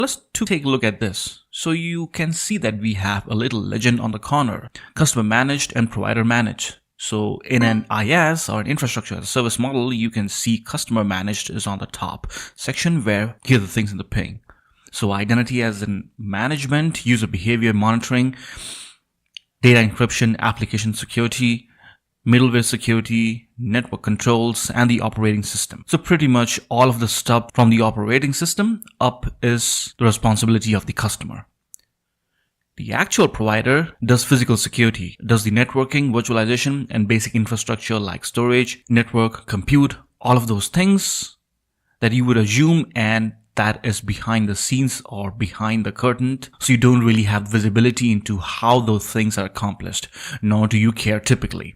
Let's take a look at this. So you can see that we have a little legend on the corner, customer managed and provider managed. So in an IaaS or an infrastructure as a service model, you can see customer managed is on the top section where here are the things in the ping. So identity as in management, user behavior monitoring, data encryption, application security, middleware security, network controls, and the operating system. So pretty much all of the stuff from the operating system up is the responsibility of the customer. The actual provider does physical security, does the networking, virtualization, and basic infrastructure like storage, network, compute, all of those things that you would assume, and that is behind the scenes or behind the curtain. So you don't really have visibility into how those things are accomplished, nor do you care typically.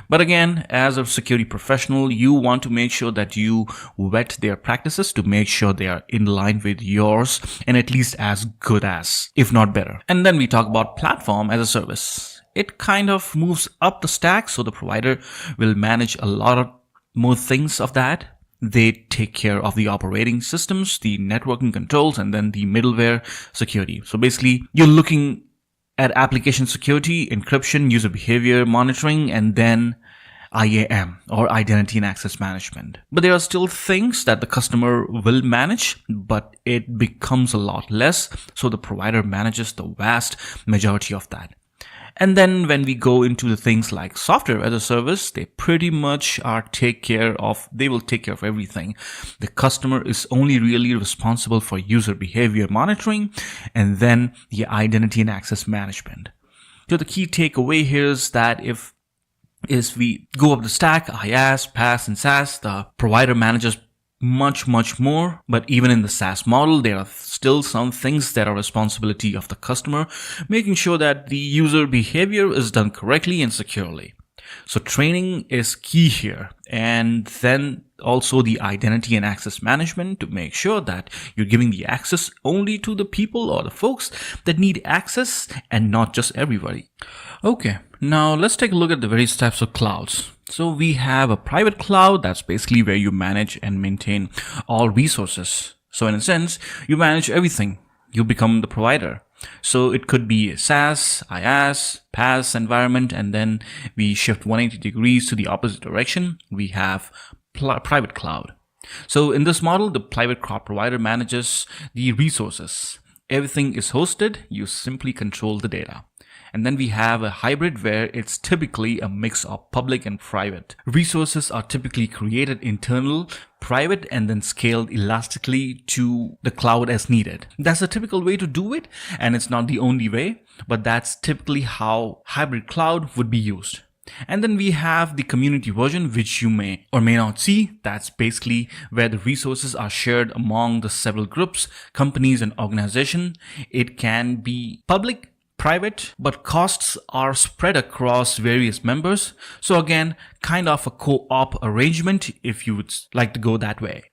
But again, as a security professional, you want to make sure that you vet their practices to make sure they are in line with yours and at least as good as, if not better. And then we talk about platform as a service. It kind of moves up the stack, so the provider will manage a lot of more things of that. They take care of the operating systems, the networking controls, and then the middleware security. So basically, you're looking at application security, encryption, user behavior monitoring, and then IAM or identity and access management. But there are still things that the customer will manage, but it becomes a lot less. So the provider manages the vast majority of that. And then when we go into the things like software as a service, they pretty much they will take care of everything. The customer is only really responsible for user behavior monitoring and then the identity and access management. So the key takeaway here is that if we go up the stack, IaaS, PaaS, and SaaS, the provider manages much more, but even in the SaaS model, there are still some things that are responsibility of the customer, making sure that the user behavior is done correctly and securely. So training is key here, and then also the identity and access management to make sure that you're giving the access only to the people or the folks that need access and not just everybody. Okay, now let's take a look at the various types of clouds. So we have a private cloud, that's basically where you manage and maintain all resources. So in a sense, you manage everything. You become the provider. So it could be a SaaS, IaaS, PaaS environment, and then we shift 180 degrees to the opposite direction. We have private cloud. So in this model, the private cloud provider manages the resources. Everything is hosted. You simply control the data. And then we have a hybrid where it's typically a mix of public and private. Resources are typically created internal, private, and then scaled elastically to the cloud as needed. That's a typical way to do it, and it's not the only way, but that's typically how hybrid cloud would be used. And then we have the community version, which you may or may not see. That's basically where the resources are shared among the several groups, companies, and organizations. It can be public, private, but costs are spread across various members. So again, kind of a co-op arrangement if you would like to go that way.